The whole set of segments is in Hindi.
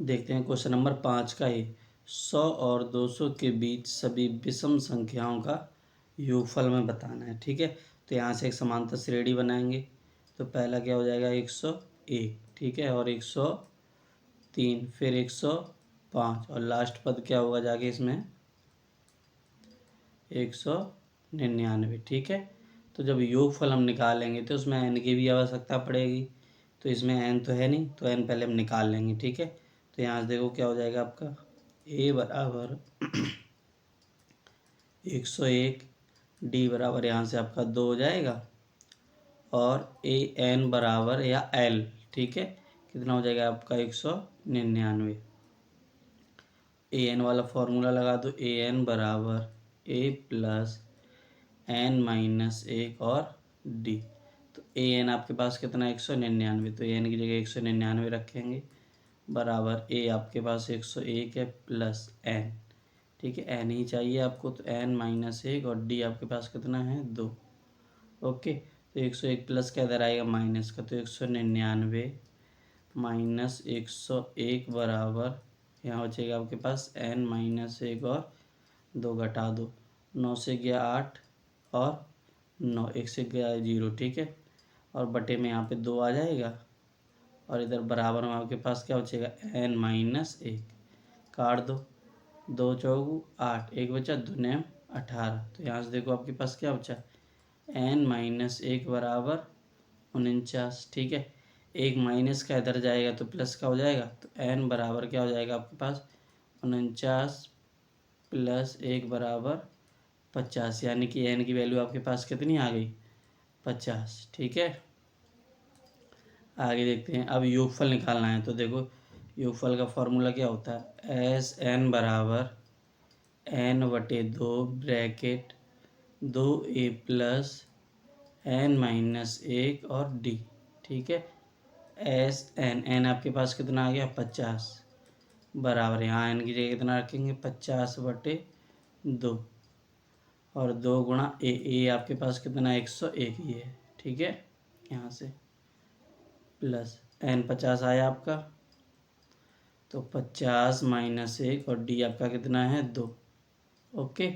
देखते हैं क्वेश्चन नंबर 5 का ये 100 और 200 के बीच सभी विषम संख्याओं का योगफल में बताना है। ठीक है, तो यहाँ से एक समांतर श्रेणी बनाएंगे। तो पहला क्या हो जाएगा 101, ठीक है, और 103, फिर 105 और लास्ट पद क्या होगा जाके इसमें 199। ठीक है, तो जब योगफल हम निकालेंगे तो उसमें n की भी आवश्यकता पड़ेगी। तो इसमें n तो है नहीं, तो n पहले हम निकाल लेंगे। ठीक है, तो यहाँ से देखो क्या हो जाएगा आपका a बराबर 101, d बराबर यहाँ से आपका 2 हो जाएगा, और a n बराबर या l, ठीक है, कितना हो जाएगा आपका 199। ए एन वाला फॉर्मूला लगा दो, ए एन बराबर a प्लस n माइनस 1 और d। तो ए एन आपके पास कितना 199, तो ए एन की जगह 199 रखेंगे, बराबर ए आपके पास 101 है प्लस n, ठीक है, n ही चाहिए आपको, तो n माइनस 1 और d आपके पास कितना है 2। ओके, तो 101 प्लस क्या इधर आएगा माइनस का, तो 199 माइनस 101 बराबर यहाँ बचेगा आपके पास n माइनस 1 और 2 घटा दो, 9 से गया 8 और 9, 1 से गया 0, ठीक है, और बटे में यहाँ पे 2 आ जाएगा, और इधर बराबर में आपके पास क्या बचेगा n माइनस 1, काट दो, 2 चौगु 8, 1 बचा, 2 नेम 18। तो यहाँ से देखो आपके पास क्या बचा n माइनस 1 बराबर 49। ठीक है, एक माइनस का इधर जाएगा तो प्लस का हो जाएगा, तो n बराबर क्या हो जाएगा आपके पास 49 प्लस 1 बराबर 50, यानी कि n की वैल्यू आपके पास कितनी आ गई 50। ठीक है, आगे देखते हैं। अब योगफल निकालना है, तो देखो योगफल का फॉर्मूला क्या होता है, एस एन बराबर n बटे 2 bracket 2a plus n minus 1 और d। ठीक है, एस एन, एन आपके पास कितना आ गया 50, बराबर यहाँ n की जगह कितना रखेंगे 50 बटे 2, और 2 गुणा ए आपके पास कितना 101 ही है। ठीक है, यहाँ से प्लस n 50 आया आपका, तो 50 माइनस 1 और d आपका कितना है 2। ओके,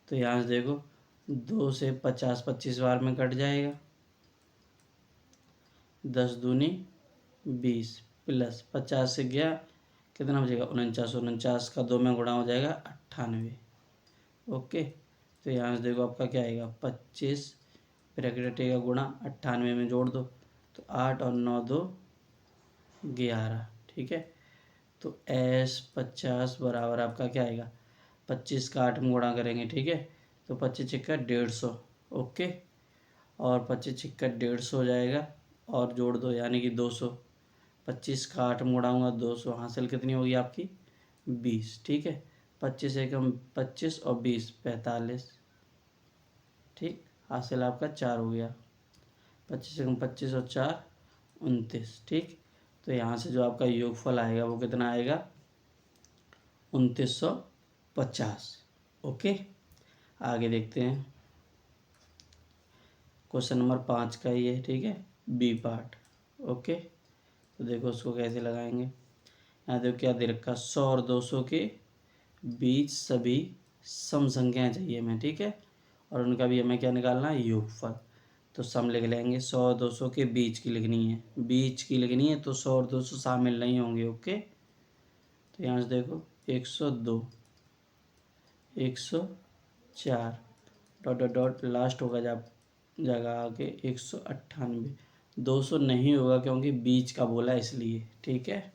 तो यहाँ से देखो 2 से 50 25 बार में कट जाएगा, 10 दूनी 20 प्लस 50 से गया कितना बचेगा 49, 49 का 2 में गुणा हो जाएगा 98। ओके, तो यहाँ से देखो आपका क्या आएगा 25 ब्रैकेट हटेगा गुणा 98 में जोड़ दो, तो 8 और 9 2 11। ठीक है, तो एस 50 बराबर आपका क्या आएगा 25 का 8 में गुणा करेंगे। ठीक है, तो 25 छिक्का 150, ओके, और 25 छिक्का 150 हो जाएगा, और जोड़ दो यानी कि 200, 25 का 8 में गुणाऊंगा 200, हासिल कितनी होगी आपकी 20। ठीक है, 25 एकम 25 और 20 45, ठीक, हासिल आपका 4 हो गया, 25 एकम 25 और 4 29। ठीक, तो यहाँ से जो आपका योगफल आएगा वो कितना आएगा 2950। ओके, आगे देखते हैं क्वेश्चन नंबर 5 का ये, ठीक है, बी पार्ट। ओके, तो देखो उसको कैसे लगाएंगे। यहाँ देखो क्या दे रखा 100 और 200 के बीच सभी सम संख्याएं चाहिए हमें। ठीक है, और उनका भी हमें क्या निकालना है योगफल। तो सम लिख लेंगे, 100 और 200 के बीच की लिखनी है, बीच की लिखनी है, तो 100 और 200 शामिल नहीं होंगे। ओके, तो यहाँ से देखो 102 104 डॉट डॉट डॉट लास्ट होगा जब जगह आके 198, 200 नहीं होगा क्योंकि बीच का बोला इसलिए। ठीक है,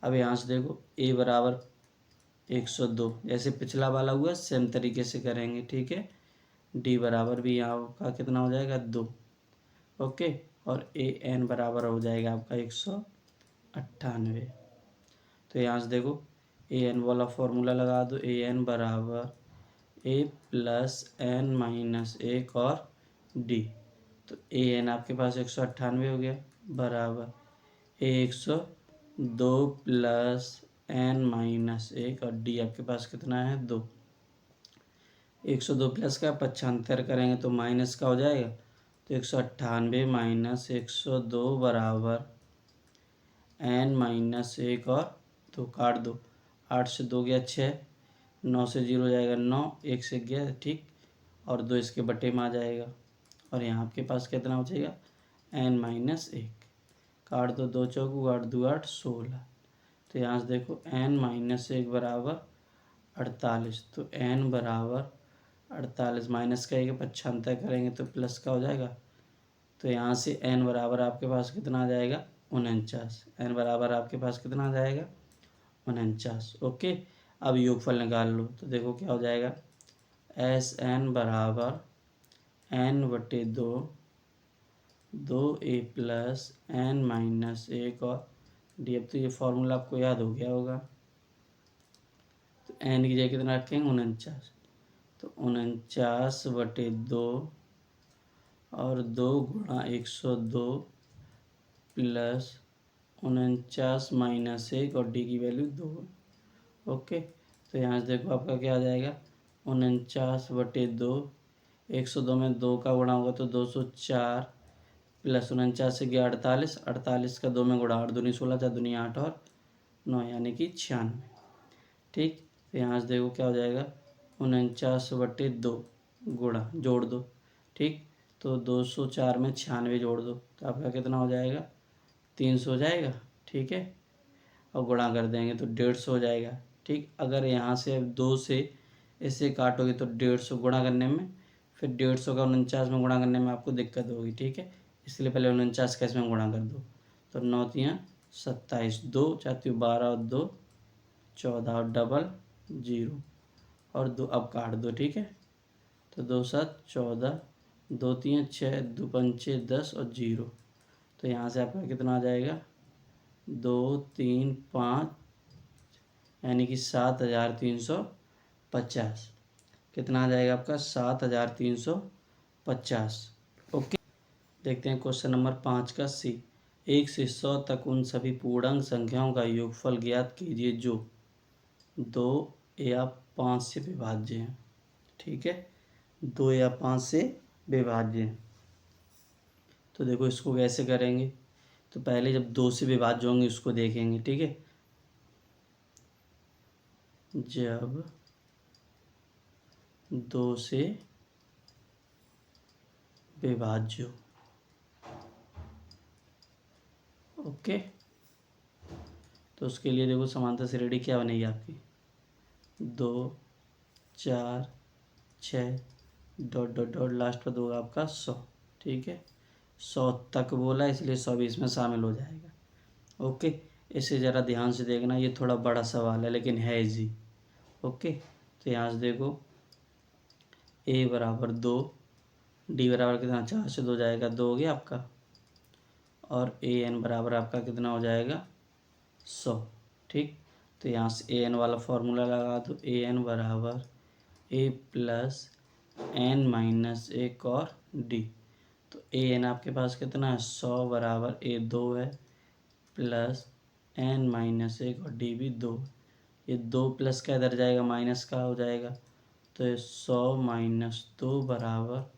अब यहाँ से देखो a बराबर 102, जैसे पिछला वाला हुआ सेम तरीके से करेंगे। ठीक है, d बराबर भी यहाँ का कितना हो जाएगा 2। ओके, और a n बराबर हो जाएगा आपका 198। तो यहाँ से देखो ए एन वाला फॉर्मूला लगा दो, ए एन बराबर ए प्लस एन माइनस 1 और डी। तो ए एन आपके पास 198 हो गया, बराबर ए 102 प्लस एन माइनस 1 और डी आपके पास कितना है 2। 102 प्लस का 75 करेंगे तो माइनस का हो जाएगा, तो 198 माइनस 102 बराबर एन माइनस 1 और तो काट दो, 8 से 2 गया 6, 9 से 0 जाएगा 9, 1 से गया, ठीक, और 2 इसके बटे में आ जाएगा। और यहाँ आपके पास कितना हो जाएगा n-1, काट दो, 2 चौकू 8 2 8 16। तो यहाँ से देखो n-1 बराबर 48, तो n बराबर 48 माइनस का 1 पक्षांतर करेंगे तो प्लस का हो जाएगा। तो यहाँ से n बराबर आपके पास कितना आ जाएगा 49, n बराबर आपके पास कितना आ जाएगा 49। ओके, अब योगफल निकाल लो, तो देखो क्या हो जाएगा Sn बराबर n/2 2a प्लस n-1 और d। अब तो ये फॉर्मूला आपको याद हो गया होगा, तो n की जगह कितना रखेंगे 49, तो 49/2 और 2 गुणा 102 प्लस 49 - 1 और डी की वैल्यू 2। ओके, तो यहाँ से देखो आपका क्या आ जाएगा 49/2, 102 में 2 का गुणा होगा तो 204 प्लस 49 से गया 48, 48 का 2 में गुणा 8 दूनी 16, 4 दूनी 8 और 9 यानी कि 96। ठीक, तो यहाँ से देखो क्या हो जाएगा 49/2 गुणा जोड़ दो, ठीक, तो 204 में 96 जोड़ दो तो आपका कितना हो जाएगा 300 हो जाएगा। ठीक है, और गुणा कर देंगे तो 150 हो जाएगा। ठीक, अगर यहाँ से अब 2 से इसे काटोगे तो 150 गुणा करने में, फिर 150 का 49 में गुणा करने में आपको दिक्कत होगी। ठीक है, इसलिए पहले 49 का इसमें गुणा कर दो, तो 9 तियाँ 27, 2 4 12 और 2 14 और डबल 0 और 2 अब काट दो। ठीक है, तो 2 7 14, 2 3 6, 2 5 10 और 0, तो यहाँ से आपका कितना आ जाएगा 2 3 5 यानी कि 7350। कितना आ जाएगा आपका 7350। ओके, देखते हैं क्वेश्चन नंबर 5 का सी। 1 से 100 तक उन सभी पूर्णांक संख्याओं का योगफल ज्ञात कीजिए जो 2 या 5 से विभाज्य हैं। ठीक है, 2 या 5 से विभाज्य हैं। तो देखो इसको कैसे करेंगे, तो पहले जब 2 से विभाज्य होंगे उसको देखेंगे। ठीक है, जब 2 से विभाज्य हो, ओके, तो उसके लिए देखो समांतर श्रेणी क्या बनेगी आपकी 2 4 6 डॉट डॉट डॉट लास्ट पर होगा आपका 100। ठीक है, 100 तक बोला इसलिए 100 भी इसमें शामिल हो जाएगा। ओके, इसे ज़रा ध्यान से देखना, ये थोड़ा बड़ा सवाल है लेकिन है इजी। ओके, तो यहाँ से देखो a बराबर 2, d बराबर कितना 4 से 2 जाएगा 2 हो गया आपका, और an बराबर आपका कितना हो जाएगा 100। ठीक, तो यहाँ से an वाला फॉर्मूला लगा दो, an बराबर a प्लस n-1 और d। तो an आपके पास कितना है 100 बराबर a 2 है प्लस n-1 और d भी 2। ये 2 प्लस का इधर जाएगा माइनस का हो जाएगा, तो ये 100 - 2 बराबर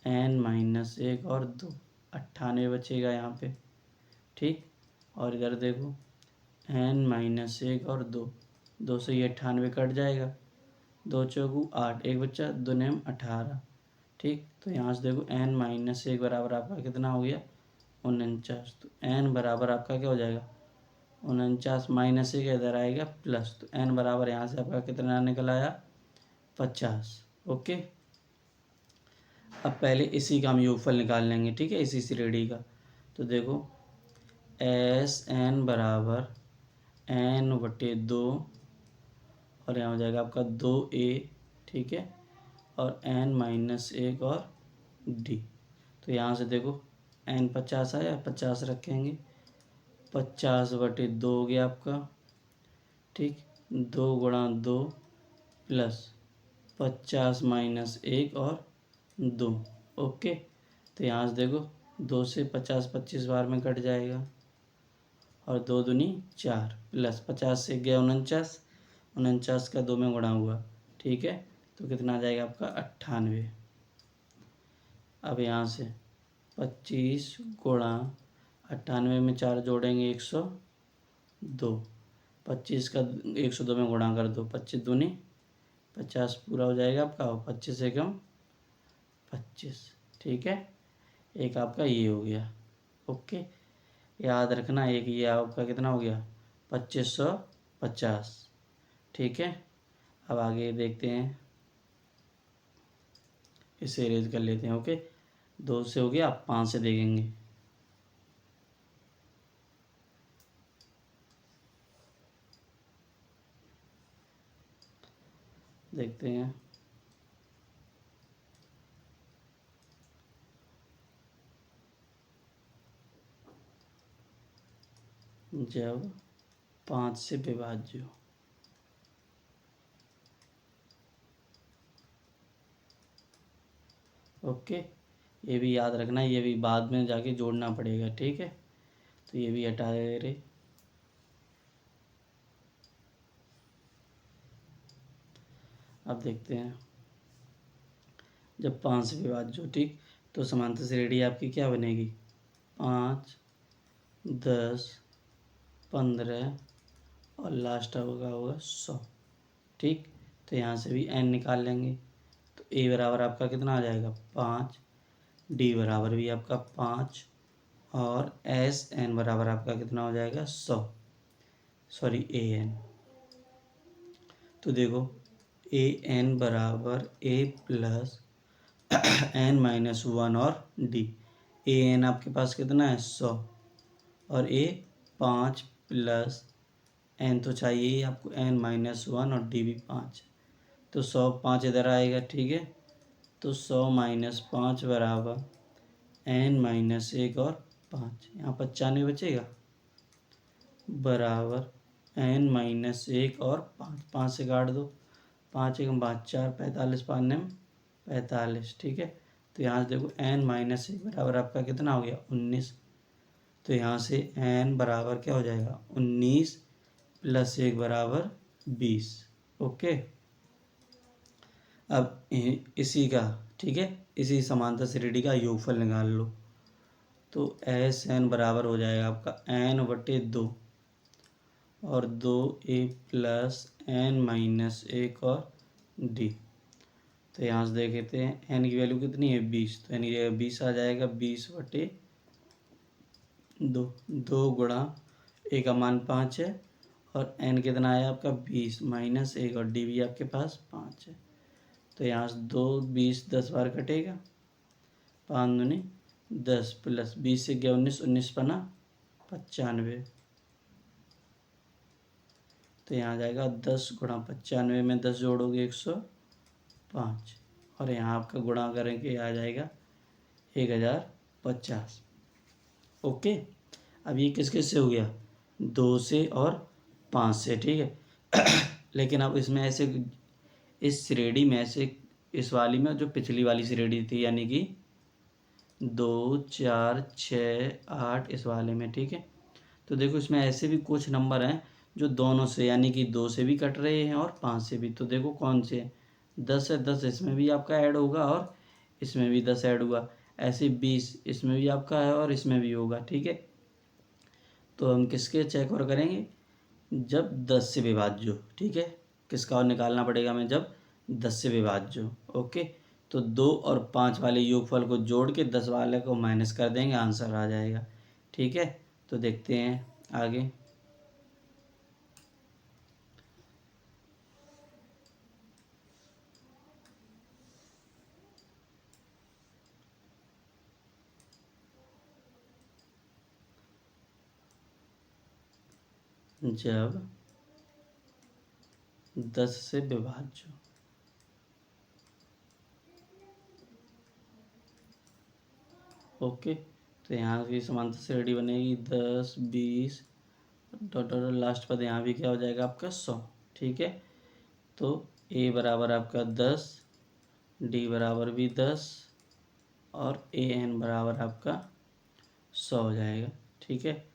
n-1 और 2, 98 बचेगा यहाँ पे। ठीक, और इधर देखो n-1 और 2, 2 से ये 98 कट जाएगा, 2 चौकू 8, एक बच्चा 2 नेम 18। ठीक, तो यहाँ से देखो n-1 बराबर आपका कितना हो गया 49, तो n बराबर आपका क्या हो जाएगा 49 माइनस 1 इधर आएगा प्लस, तो n बराबर यहाँ से आपका कितना निकल आया 50। ओके, अब पहले इसी का हम योगफल निकाल लेंगे। ठीक है, इसी श्रेणी का, तो देखो Sn बराबर n/2 और यहाँ हो जाएगा आपका 2a। ठीक है, और n-1 और d। तो यहाँ से देखो n 50 आया, 50 रखेंगे, 50/2 हो गया आपका। ठीक, 2 गुणा 2 प्लस 50 - 1 और 2। ओके, तो यहाँ से देखो 2 से 50 25 बार में कट जाएगा, और 2 दूनी 4 प्लस 50 से गया 49, 49 का 2 में गुणा हुआ। ठीक है, तो कितना आ जाएगा आपका 98। अब यहाँ से 25 गुणा 98 में 4 जोड़ेंगे 102 25 का 102 में गुणा कर दो, 25 दूनी 50 पूरा हो जाएगा आपका, और 25 एकम 25, ठीक है। एक आपका ये हो गया, ओके। याद रखना एक ये आपका कितना हो गया 2550, ठीक है। अब आगे देखते हैं, इसे इरेज कर लेते हैं, ओके। 2 से हो गया, 5 से देखेंगे। देखते हैं, जब 5 से विभाज्य हो, ओके। ये भी याद रखना, ये भी बाद में जाके जोड़ना पड़ेगा, ठीक है। तो ये भी हटा दे रहे। अब देखते हैं, जब 5 से विभाज्य हो, ठीक, तो समांतर श्रेणी आपकी क्या बनेगी 5, 10, 15 और लास्ट होगा 100, ठीक। तो यहाँ से भी n निकाल लेंगे, तो a बराबर आपका कितना आ जाएगा 5, d बराबर भी आपका 5, और एस एन बराबर आपका कितना हो जाएगा 100, सॉरी ए एन। तो देखो ए एन बराबर ए प्लस एन माइनस 1 और डी। ए एन आपके पास कितना है 100, और ए 5 प्लस एन तो चाहिए ही आपको, एन माइनस 1 और डी भी 5, तो 100 5 इधर आएगा, ठीक है। तो 100 माइनस 5 बराबर एन माइनस 1 और 5, यहाँ 95 बचेगा, बराबर एन माइनस 1 और 5, 5 से काट दो, 5 एकम 5 4, 45, 5 नेम 45, ठीक है। तो यहाँ से देखो एन माइनस 1 बराबर आपका कितना हो गया 19, तो यहाँ से एन बराबर क्या हो जाएगा 19 प्लस 1 बराबर 20, ओके। अब इसी का, ठीक है, इसी समांतर श्रेणी का योगफल निकाल लो। तो एस एन बराबर हो जाएगा आपका एन बटे 2 और 2 ए प्लस एन माइनस 1 और डी। तो यहाँ से देखते हैं एन की वैल्यू कितनी है 20, तो एन की जगह 20 आ जाएगा, 20 बटे 2, 2 गुणा ए का मान 5 है, और एन कितना आया आपका 20 माइनस 1, और डी भी आपके पास 5 है। तो यहाँ से 2 20 10 बार कटेगा, 5 दूनी 10 प्लस 20 से गया 19, 19 पना 95, तो यहाँ आ जाएगा 10 गुणा 95 में 10 जोड़ोगे 105, और यहाँ आपका गुणा करेंगे आ जाएगा 1050, ओके। अब ये किस किस से हो गया 2 से और 5 से, ठीक है। लेकिन अब इसमें ऐसे, इस श्रेणी में ऐसे, इस वाली में जो पिछली वाली श्रेणी थी यानी कि 2 4 6 8, इस वाले में, ठीक है। तो देखो इसमें ऐसे भी कुछ नंबर हैं जो दोनों से यानी कि 2 से भी कट रहे हैं और 5 से भी। तो देखो कौन से हैं, 10 है, 10 इसमें भी आपका ऐड होगा और इसमें भी 10 ऐड हुआ, ऐसे 20 इसमें भी आपका है और इसमें भी होगा, ठीक है। तो हम किसके चेक और करेंगे, जब 10 से विभाज्य हो, ठीक है। किसका और निकालना पड़ेगा हमें, जब 10 से विभाज्य हो, ओके। तो 2 और 5 वाले योगफल को जोड़ के 10 वाले को माइनस कर देंगे, आंसर आ जाएगा, ठीक है। तो देखते हैं आगे, जब 10 से विभाज्य, ओके। तो यहाँ भी समांतर श्रेणी बनेगी 10 20 टोटल, लास्ट पद यहाँ भी क्या हो जाएगा आपका 100, ठीक है। तो ए बराबर आपका 10, डी बराबर भी 10, और ए एन बराबर आपका 100 हो जाएगा, ठीक है।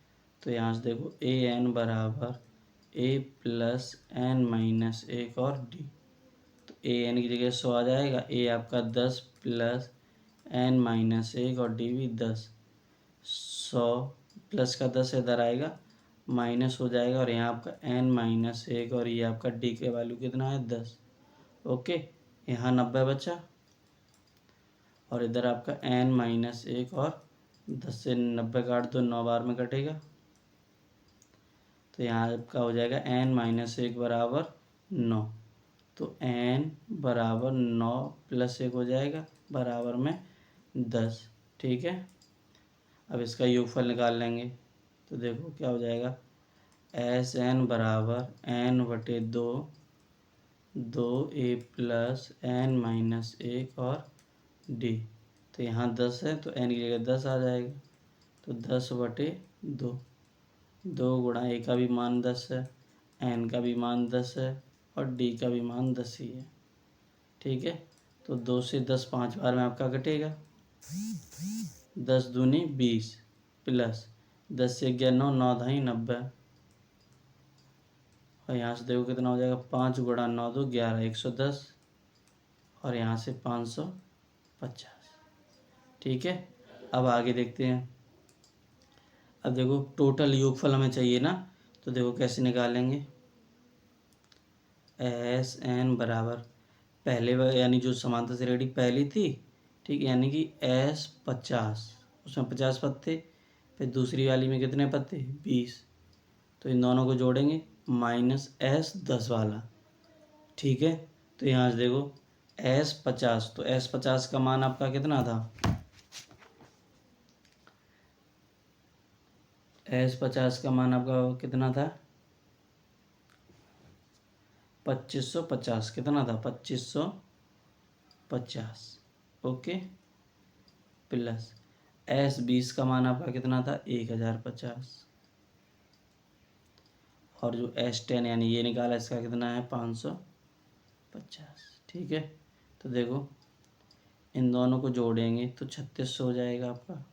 तो यहाँ से देखो ए एन बराबर ए प्लस एन माइनस 1 और डी, तो ए एन की जगह 100 आ जाएगा, ए आपका 10 प्लस एन माइनस 1 और डी भी 10, 100 प्लस का 10 इधर आएगा, माइनस हो जाएगा और यहाँ आपका n-1 और ये आपका d के वैल्यू कितना है 10। ओके, यहाँ 90 बचा और इधर आपका n-1 और 10 से 90 काट दो, 9 बार में कटेगा, तो यहाँ आपका हो जाएगा n-1 बराबर 9। तो n बराबर 9 + 1 हो जाएगा बराबर में 10। ठीक है, अब इसका योगफल निकाल लेंगे तो देखो क्या हो जाएगा, Sn बराबर n/2 2a + n-1 और d। तो यहाँ 10 है तो n की जगह 10 आ जाएगा, तो 10/2। 2 गुणा a का भी मान 10 है, n का भी मान 10 है और d का भी मान 10 ही है। ठीक है, तो 2 से 10 5 बार में आपका कटेगा, 10 दूनी 20 प्लस 10 से 11 9 9 ढाई 90 और यहाँ से देखो कितना हो जाएगा, 5 गुणा 9 2 11 110 और यहाँ से 550। ठीक है, अब आगे देखते हैं। अब देखो टोटल योगफल हमें चाहिए ना, तो देखो कैसे निकालेंगे। Sn बराबर पहले यानी जो समांतर श्रेणी पहली थी, ठीक, यानी कि S50, उसमें 50 पद थे, फिर दूसरी वाली में कितने पद थे 20, तो इन दोनों को जोड़ेंगे -S10 वाला। ठीक है, तो यहाँ से देखो S50, तो S50 का मान आपका कितना था, S50 का मान आपका कितना था 2550, कितना था 2550। ओके, प्लस S20 का मान आपका कितना था 1050 और जो S10 यानी ये निकाला इसका कितना है 550। ठीक है, तो देखो इन दोनों को जोड़ेंगे तो 3600 हो जाएगा आपका।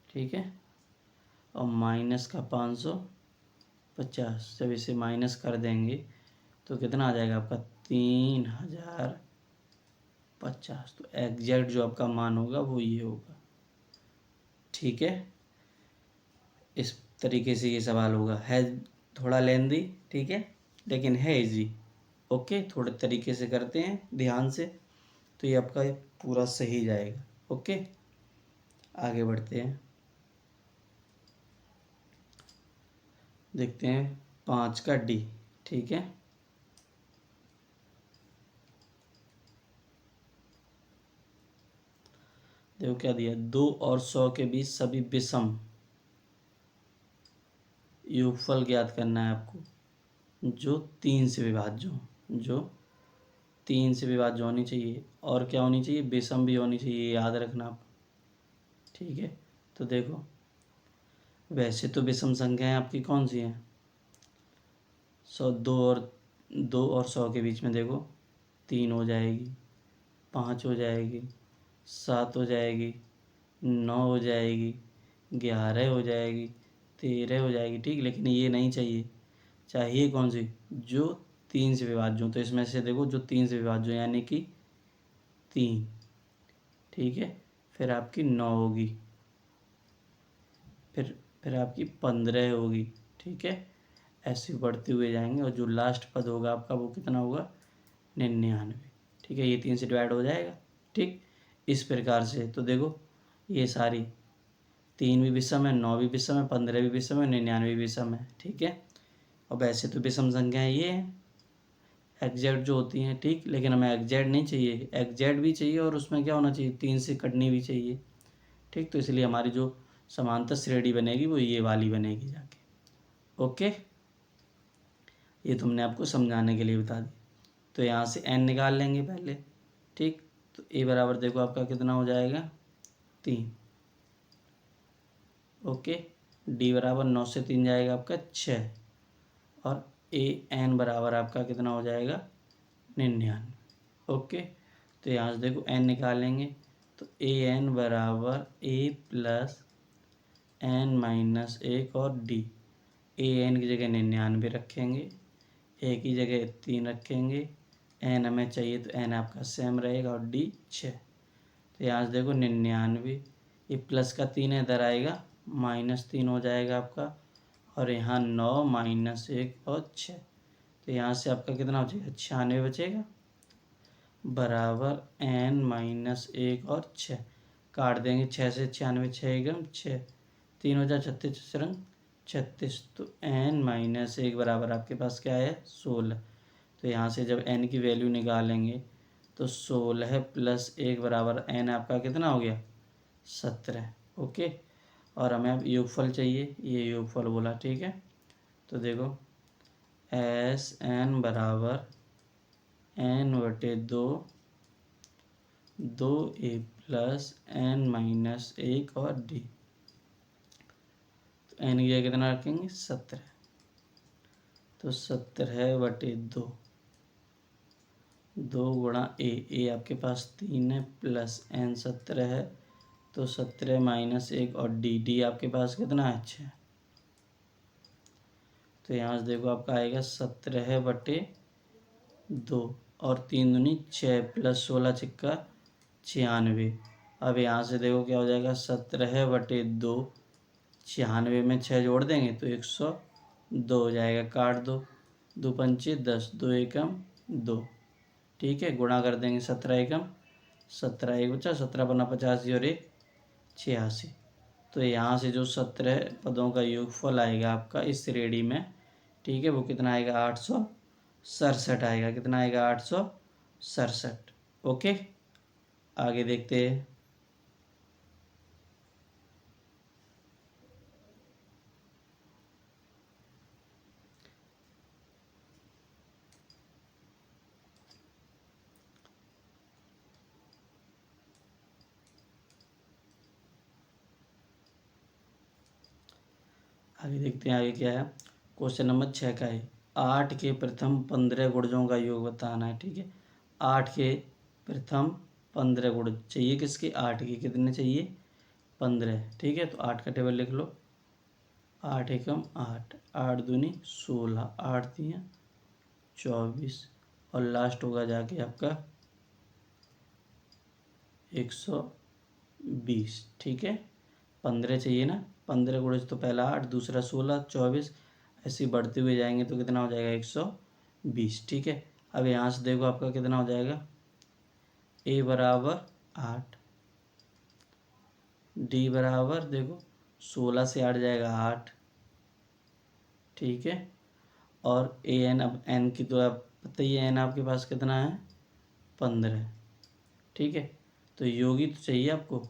ठीक है, और माइनस का 550, जब इसे माइनस कर देंगे तो कितना आ जाएगा आपका 3050। तो एग्जैक्ट जो आपका मान होगा वो ये होगा। ठीक है, इस तरीके से ये सवाल होगा, है थोड़ा लेंदी, ठीक है, लेकिन है इजी। ओके, थोड़े तरीके से करते हैं ध्यान से तो ये आपका पूरा सही जाएगा। ओके, आगे बढ़ते हैं, देखते हैं 5 का डी। ठीक है, देखो क्या दिया, 2 और 100 के बीच सभी विषम योगफल ज्ञात करना है आपको जो 3 से विभाज्य हो, जो 3 से विभाज्य होनी चाहिए और क्या होनी चाहिए, विषम भी होनी चाहिए, याद रखना आप। ठीक है, तो देखो वैसे तो विषम संख्याएं आपकी कौन सी हैं, 2 और 100 के बीच में देखो 3 हो जाएगी, 5 हो जाएगी, 7 हो जाएगी, 9 हो जाएगी, 11 हो जाएगी, 13 हो जाएगी। ठीक, लेकिन ये नहीं चाहिए, चाहिए कौन सी, जो 3 से विभाज्य हो। तो इसमें से देखो जो 3 से विभाज्य हो यानी कि 3। ठीक है, फिर आपकी 9 होगी, फिर आपकी 15 होगी। ठीक है, ऐसे बढ़ते हुए जाएंगे और जो लास्ट पद होगा आपका वो कितना होगा 99। ठीक है, ये 3 से डिवाइड हो जाएगा। ठीक, इस प्रकार से तो देखो ये सारी 3 भी विषम है, 9 भी विषम है, 15 भी विषम है, 99 भी विषम है। ठीक है, और वैसे तो विषम संख्याएं ये हैं एग्जैक्ट जो होती हैं। ठीक, लेकिन हमें एग्जैक्ट नहीं चाहिए, एग्जैक्ट भी चाहिए और उसमें क्या होना चाहिए 3 से कटनी भी चाहिए। ठीक, तो इसलिए हमारी जो समांतर श्रेणी बनेगी वो ये वाली बनेगी जाके। ओके, ये तुमने आपको समझाने के लिए बता दी। तो यहाँ से n निकाल लेंगे पहले। ठीक, तो a बराबर देखो आपका कितना हो जाएगा 3। ओके, d बराबर 9 से 3 जाएगा आपका 6 और n बराबर आपका कितना हो जाएगा 99। ओके, तो यहाँ से देखो n निकालेंगे तो an बराबर a + n-1 और d। an की जगह 99 रखेंगे, a की जगह 3 रखेंगे, n हमें चाहिए तो n आपका सेम रहेगा और d 6। तो यहाँ से देखो 99, ये प्लस का 3 इधर आएगा, -3 हो जाएगा आपका और यहाँ 9 माइनस 1 और 6। तो यहाँ से आपका कितना बचेगा, 96 बचेगा, बराबर n माइनस 1 और 6। काट देंगे 6 से 96, 6 एकम 6, 3 हो जाए 36, रंग 36। तो n माइनस 1 बराबर आपके पास क्या है, 16। तो यहाँ से जब n की वैल्यू निकालेंगे तो 16 प्लस 1 बराबर n आपका कितना हो गया, 17। ओके। और हमें अब योगफल चाहिए, ये योगफल बोला, ठीक है। तो देखो एस एन बराबर n/2 2a plus n minus 1 और d। तो n की जगह कितना रखेंगे, 17। तो 17/2, 2 गुणा ए आपके पास 3 है, प्लस n 17 है, तो 17 माइनस 1 और डी आपके पास कितना है, 6। तो यहाँ से देखो आपका आएगा 17/2 और 3 दूनी 6 प्लस 16 छिक्का 96। अब यहाँ से देखो क्या हो जाएगा, 17/2, 96 में 6 जोड़ देंगे तो 102 हो जाएगा, काट दो, 2 पंचे 10, 2 एकम 2, ठीक है। गुणा कर देंगे 17 एकम 17, एक बचा, 17 बना 85 और 1 86। तो यहाँ से जो 17 पदों का योगफल आएगा आपका इस श्रेणी में, ठीक है, वो कितना आएगा, 867 आएगा। कितना आएगा, 867। ओके, आगे देखते हैं। आगे देखते हैं, आगे क्या है। क्वेश्चन नंबर 6 का है, 8 के प्रथम 15 गुणजों का योग बताना है, ठीक है। 8 के प्रथम 15 गुण चाहिए, किसके, 8 के कितने चाहिए, 15, ठीक है। तो 8 का टेबल लिख लो, 8 एकम 8, 8 दूनी 16, 8 3 24, और लास्ट होगा जाके आपका 120, ठीक है। 15 चाहिए ना, 15 गुणे तो पहला 8, दूसरा 16, 24, ऐसे ही बढ़ते हुए जाएंगे तो कितना हो जाएगा, 120, ठीक है। अब यहाँ से देखो आपका कितना हो जाएगा, a बराबर 8, d बराबर देखो 16 से 8 जाएगा 8, ठीक है। और a n, अब n की तो आप पता ही है, n आपके पास कितना है, 15, ठीक है। तो योगी तो चाहिए आपको,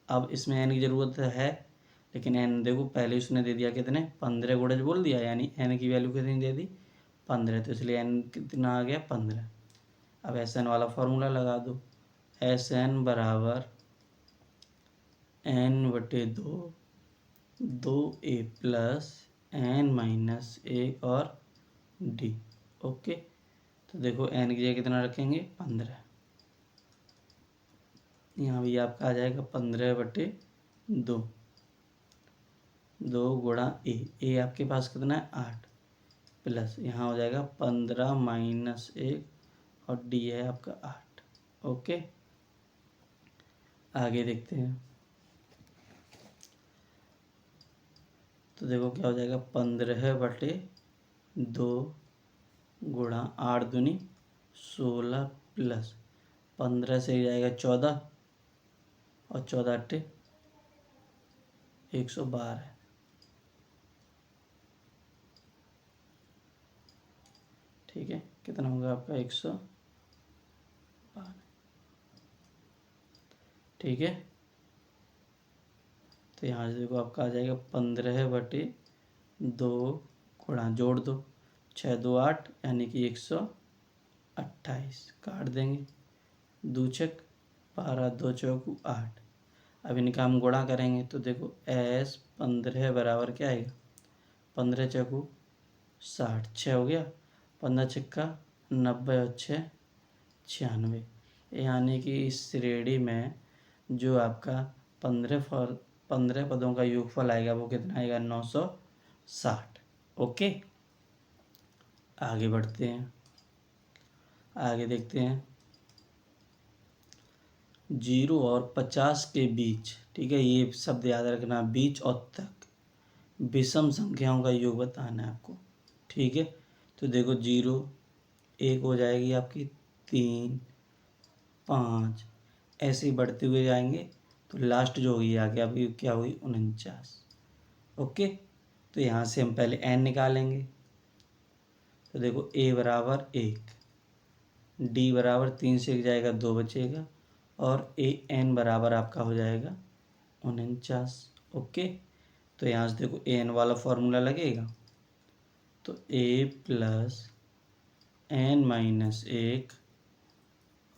अब इसमें n की ज़रूरत है, लेकिन n देखो पहले उसने दे दिया कितने, 15 गुणज बोल दिया, यानी n की वैल्यू कितनी दे दी, 15, तो इसलिए n कितना आ गया, 15। अब एस एन वाला फॉर्मूला लगा दो, एस एन बराबर n/2 2a plus n minus 1 और d। ओके, तो देखो n की जगह कितना रखेंगे, 15। यहाँ भी आपका आ जाएगा 15/2, 2 गुणा ए आपके पास कितना है, 8, प्लस यहाँ हो जाएगा 15 माइनस 1 और डी है आपका 8। ओके, आगे देखते हैं। तो देखो क्या हो जाएगा, 15/2 गुणा 8 दूनी 16, प्लस 15 से जाएगा 14, और 14 8 112, ठीक है। कितना होगा आपका, 112, ठीक है। तो यहाँ से देखो आपका आ जाएगा 15/2 गुणा, जोड़ दो 6 2 8, यानी कि 128, काट देंगे, 2 छक 12, 2 चौकू 8। अब इनका हम गुणा करेंगे तो देखो एस 15 बराबर क्या आएगा, 15 चौकू 60, 6 हो गया, 15 छक्का 90 और 6 96, यानी कि इस श्रेणी में जो आपका 15 पदों का योगफल आएगा वो कितना आएगा, 960। ओके, आगे बढ़ते हैं, आगे देखते हैं। 0 और 50 के बीच, ठीक है, ये शब्द याद रखना, बीच और तक, विषम संख्याओं का योग बताना है आपको, ठीक है। तो देखो 0 1 हो जाएगी आपकी, 3 5 ऐसे ही बढ़ते हुए जाएंगे, तो लास्ट जो होगी आगे आपकी क्या हुई 49। ओके, तो यहाँ से हम पहले n निकालेंगे। तो देखो a बराबर 1, d बराबर 3 से 1 जाएगा 2 बचेगा, और an बराबर आपका हो जाएगा 49। ओके, तो यहाँ से देखो an वाला फॉर्मूला लगेगा, तो a प्लस n माइनस 1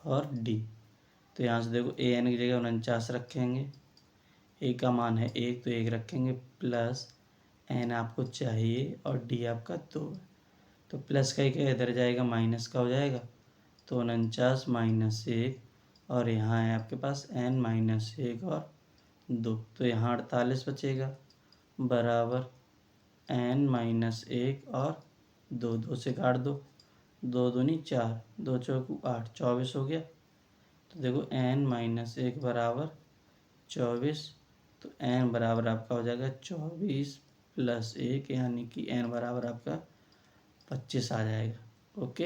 और d। तो यहाँ से देखो an की जगह 49 रखेंगे, a का मान है 1 तो 1 रखेंगे, प्लस n आपको चाहिए और d आपका 2 है, तो प्लस का ही क्या इधर जाएगा माइनस का हो जाएगा, तो 49 माइनस 1, और यहाँ है आपके पास n माइनस 1 और 2, तो यहाँ 48 बचेगा, बराबर n माइनस 1 और 2, 2 से काट दो, 2 दूनी 4, 2 चौकू 8, 24 हो गया। तो देखो n माइनस 1 बराबर 24, तो n बराबर आपका हो जाएगा 24 प्लस 1, यानी कि n बराबर आपका 25 आ जाएगा। ओके,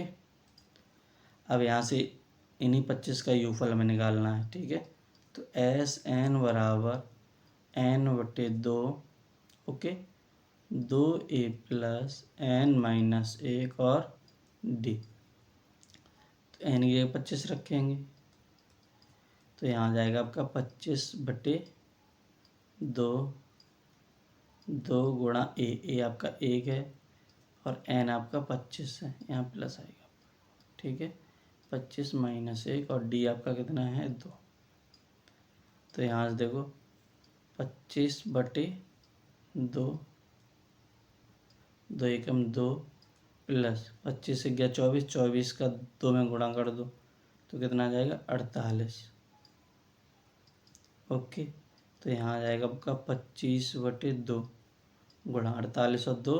अब यहाँ से इन्हीं 25 का योगफल हमें निकालना है, ठीक है। तो एस एन बराबर n/2, okay, 2a plus n minus 1 और d। तो n की जगह 25 रखेंगे, तो यहाँ जाएगा आपका 25/2, 2 गुणा a आपका 1 है और n आपका 25 है, यहाँ प्लस आएगा, ठीक है। 25 माइनस 1 और d आपका कितना है 2। तो यहाँ से देखो 25/2, 2 एकम 2 प्लस 25 से गया 24, 24 का 2 में गुणा कर दो तो कितना आ जाएगा 48। ओके, तो यहाँ आ जाएगा आपका 25/2 गुणा 48 और 2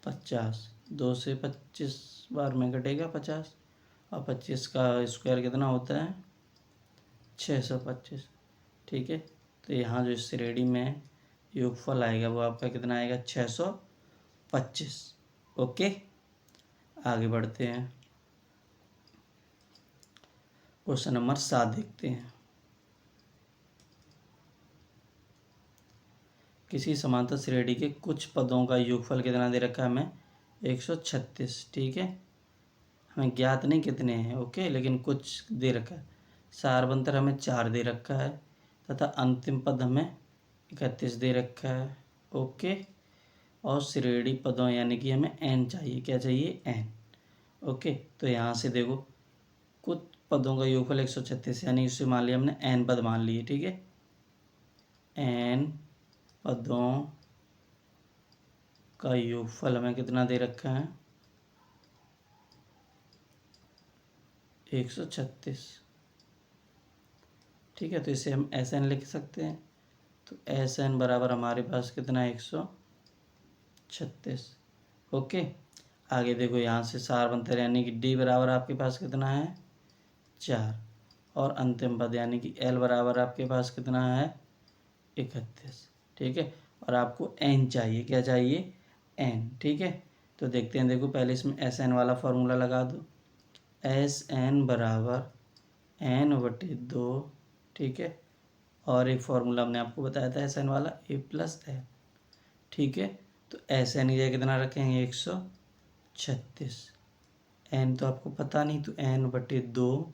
50, 2 से 25 बार में कटेगा 50, और 25 का स्क्वायर कितना होता है 625, ठीक है। तो यहाँ जो इस श्रेणी में योगफल आएगा वो आपका कितना आएगा 625। ओके, आगे बढ़ते हैं, क्वेश्चन नंबर 7 देखते हैं। किसी समांतर श्रेणी के कुछ पदों का योगफल कितना दे रखा है हमें 136, ठीक है। हमें ज्ञात नहीं कितने हैं, ओके, लेकिन कुछ दे रखा है। सारबंतर हमें 4 दे रखा है तथा अंतिम पद हमें 31 दे रखा है, ओके। और श्रेणी पदों यानी कि हमें n चाहिए, क्या चाहिए n, ओके। तो यहाँ से देखो कुछ पदों का योगफल 136, यानी इसे मान लिया हमने n पद मान लिए, ठीक है। n पदों का योगफल हमें कितना दे रखा है 136, ठीक है। तो इसे हम Sn लिख सकते हैं, तो Sn बराबर हमारे पास कितना है 136। ओके, आगे देखो यहाँ से सारबंतर यानी कि d बराबर आपके पास कितना है 4, और अंतिम पद यानी कि l बराबर आपके पास कितना है 31, ठीक है। और आपको n चाहिए, क्या चाहिए n, ठीक है। तो देखते हैं, देखो पहले इसमें Sn वाला फॉर्मूला लगा दो, Sn बराबर n/2, ठीक है। और एक फॉर्मूला हमने आपको बताया था Sn वाला a प्लस n, ठीक है। तो Sn की जगह कितना रखेंगे 136, n तो आपको पता नहीं, तो n/2,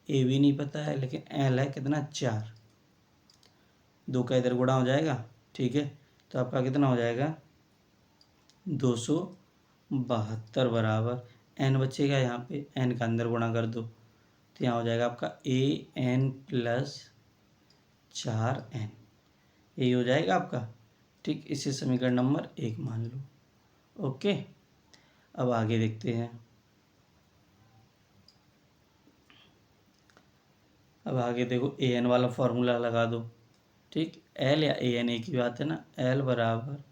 a भी नहीं पता है, लेकिन l है कितना 4, 2 का इधर गुणा हो जाएगा, ठीक है। तो आपका कितना हो जाएगा 272 बराबर n बचेगा, यहाँ पे n का अंदर गुणा कर दो, तो यहाँ हो जाएगा आपका an प्लस 4n, यही हो जाएगा आपका, ठीक। इसे समीकरण नंबर 1 मान लो, ओके। अब आगे देखते हैं, अब आगे देखो an वाला फॉर्मूला लगा दो, ठीक। l या an एक ही बात है ना, l बराबर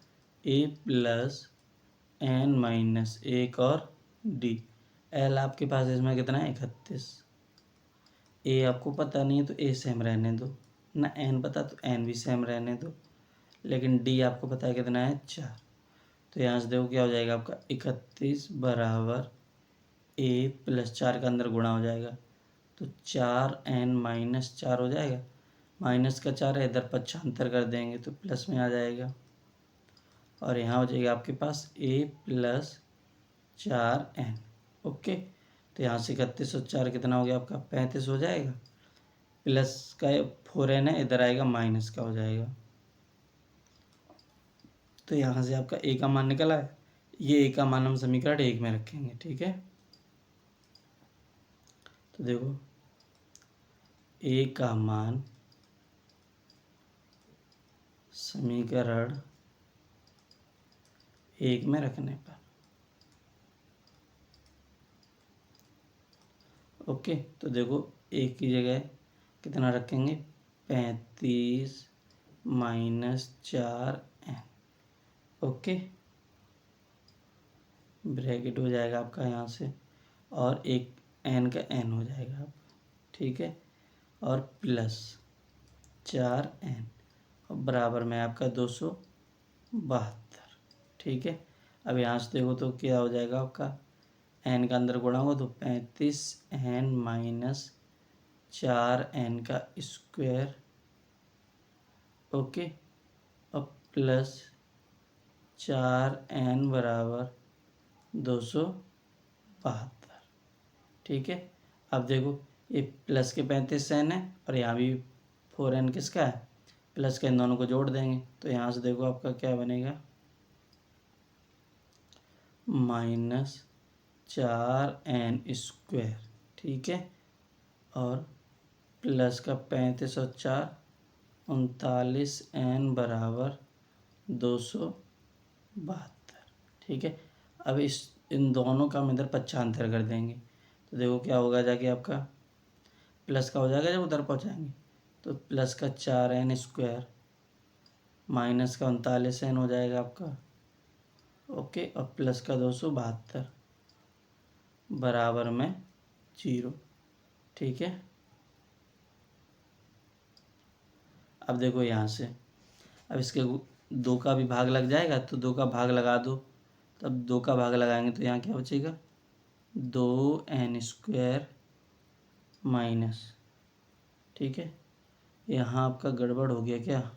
a प्लस n माइनस 1 और d। l आपके पास इसमें कितना है 31, a आपको पता नहीं है तो a सेम रहने दो ना, n पता तो n भी सेम रहने दो, लेकिन डी आपको पता है कितना है 4। तो यहाँ से देखो क्या हो जाएगा आपका 31 बराबर ए प्लस 4 का अंदर गुणा हो जाएगा तो 4n-4 हो जाएगा। माइनस का 4 है, इधर पक्षांतर कर देंगे तो प्लस में आ जाएगा और यहाँ हो जाएगा आपके पास a प्लस 4n। ओके, तो यहाँ से 31 और 4 कितना हो गया आपका 35 हो जाएगा। प्लस का 4n है, इधर आएगा माइनस का हो जाएगा। तो यहाँ से आपका a का मान निकला है। ये a का मान हम समीकरण 1 में रखेंगे। ठीक है, तो देखो a का मान समीकरण 1 में रखने पर, ओके, तो देखो a की जगह कितना रखेंगे 35 माइनस 4n। ओके, ब्रैकेट हो जाएगा आपका यहाँ से और एक n का n हो जाएगा आपका। ठीक है, और प्लस 4n और बराबर में आपका 272। ठीक है, अब यहाँ से देखो तो क्या हो जाएगा आपका n का अंदर गुणा होगा तो 35n-4n का स्क्वायर। ओके, और प्लस 4n बराबर 272। ठीक है, अब देखो ये प्लस के 35n है और यहाँ भी 4n किसका है प्लस का, इन दोनों को जोड़ देंगे तो यहाँ से देखो आपका क्या बनेगा -4n²। ठीक है, और प्लस का 35 और 4 39n बराबर 272। ठीक है, अब इन दोनों का हम इधर पक्षांतर कर देंगे तो देखो क्या होगा जाके आपका प्लस का हो जाएगा जब उधर पहुँचाएंगे तो प्लस का 4n² माइनस का 39n हो जाएगा आपका। ओके, और प्लस का 272 बराबर में 0। ठीक है, अब देखो यहाँ से अब इसके 2 का भी भाग लग जाएगा तो 2 का भाग लगा दो, तब 2 का भाग लगाएंगे तो यहाँ क्या बचेगा 2n² माइनस। ठीक है, यहाँ आपका गड़बड़ हो गया क्या,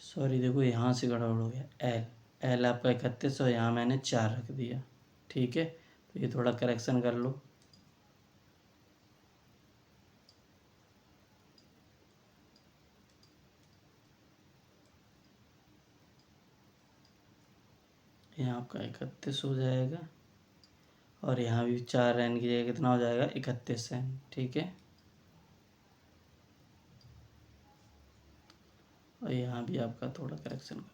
सॉरी देखो यहाँ से गड़बड़ हो गया। एल आपका 31 और यहाँ मैंने 4 रख दिया। ठीक है, तो ये थोड़ा करेक्शन कर लो। यहाँ आपका 31 हो जाएगा और यहाँ भी 4n की जगह कितना हो जाएगा 31n। ठीक है, और यहाँ भी आपका थोड़ा करेक्शन कर लो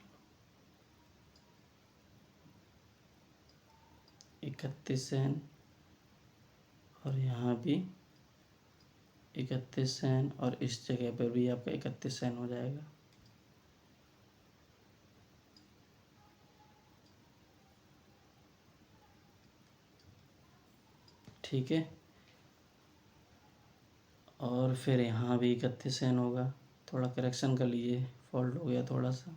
31n और यहाँ भी 31n और इस जगह पर भी आपका 31n हो जाएगा। ठीक है, और फिर यहाँ भी 31n होगा, थोड़ा करेक्शन कर लीजिए, फॉल्ट हो गया थोड़ा सा।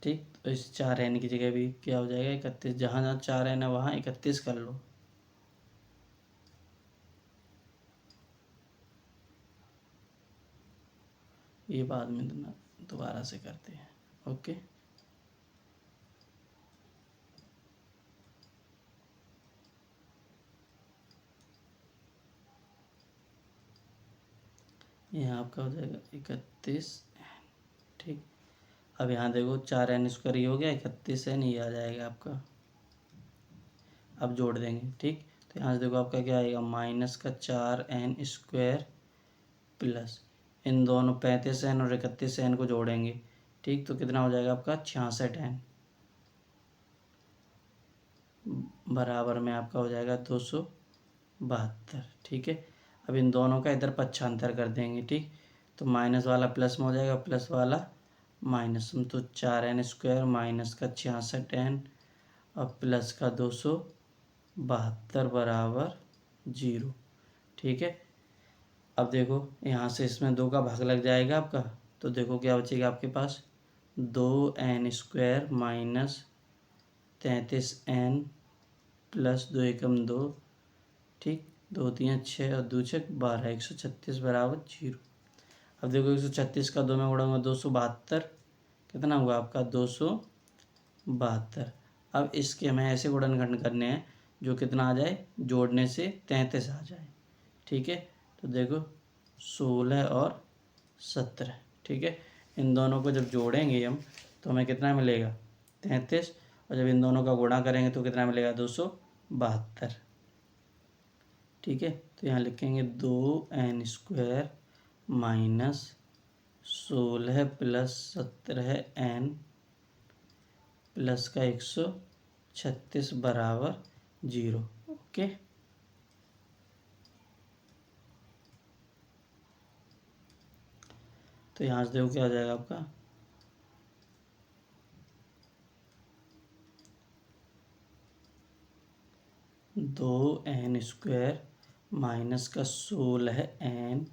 ठीक, तो इस 4n की जगह भी क्या हो जाएगा 31, जहाँ जहाँ 4n है वहाँ 31 कर लो। ये बाद में दोबारा से करते हैं। ओके, यहाँ आपका हो जाएगा 31। ठीक, अब यहाँ देखो 4n² ही हो गया 31n ये आ जाएगा आपका। अब जोड़ देंगे। ठीक, तो यहाँ से देखो आपका क्या आएगा -का 4n² प्लस इन दोनों 35n और 31n को जोड़ेंगे, ठीक, तो कितना हो जाएगा आपका 66n बराबर में आपका हो जाएगा 272, ठीक है। अब इन दोनों का इधर पक्षांतर कर देंगे, ठीक, तो माइनस वाला प्लस में हो जाएगा, प्लस वाला माइनस में, तो 4n² माइनस का 66n और प्लस का 272 बराबर 0, ठीक है। अब देखो यहाँ से इसमें 2 का भाग लग जाएगा आपका, तो देखो क्या बचेगा आपके पास 2n² माइनस 33n प्लस 2 एकम 2, ठीक, 2 3 6 और 2 6 12, 136 बराबर 0। अब देखो 136 का 2 में उड़ाऊंगा 272, कितना हुआ आपका 272। अब इसके हमें ऐसे गुणनखंड करने हैं जो कितना आ जाए, जोड़ने से 33 आ जाए, ठीक है। तो देखो 16 और 17, ठीक है। इन दोनों को जब जोड़ेंगे हम तो हमें कितना मिलेगा 33, और जब इन दोनों का गुणा करेंगे तो कितना मिलेगा 272, ठीक है। तो यहाँ लिखेंगे 2n² minus 16 plus 17n plus का 136 बराबर 0, ओके। तो यहाँ से देखो क्या हो जाएगा आपका 2n² माइनस का 16n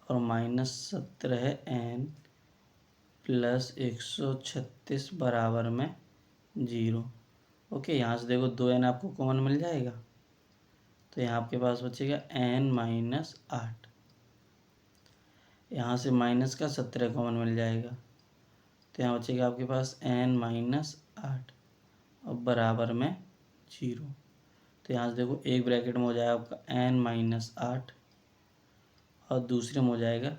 और माइनस 17n प्लस 136 बराबर में 0, ओके। यहाँ से देखो 2n आपको कॉमन मिल जाएगा, तो यहाँ आपके पास बचेगा n माइनस 8, यहाँ से माइनस का 17 कॉमन मिल जाएगा, तो यहाँ बचेगा आपके पास n माइनस 8 और बराबर में 0। तो यहाँ से देखो एक ब्रैकेट में हो जाएगा आपका n माइनस 8 और दूसरे में हो जाएगा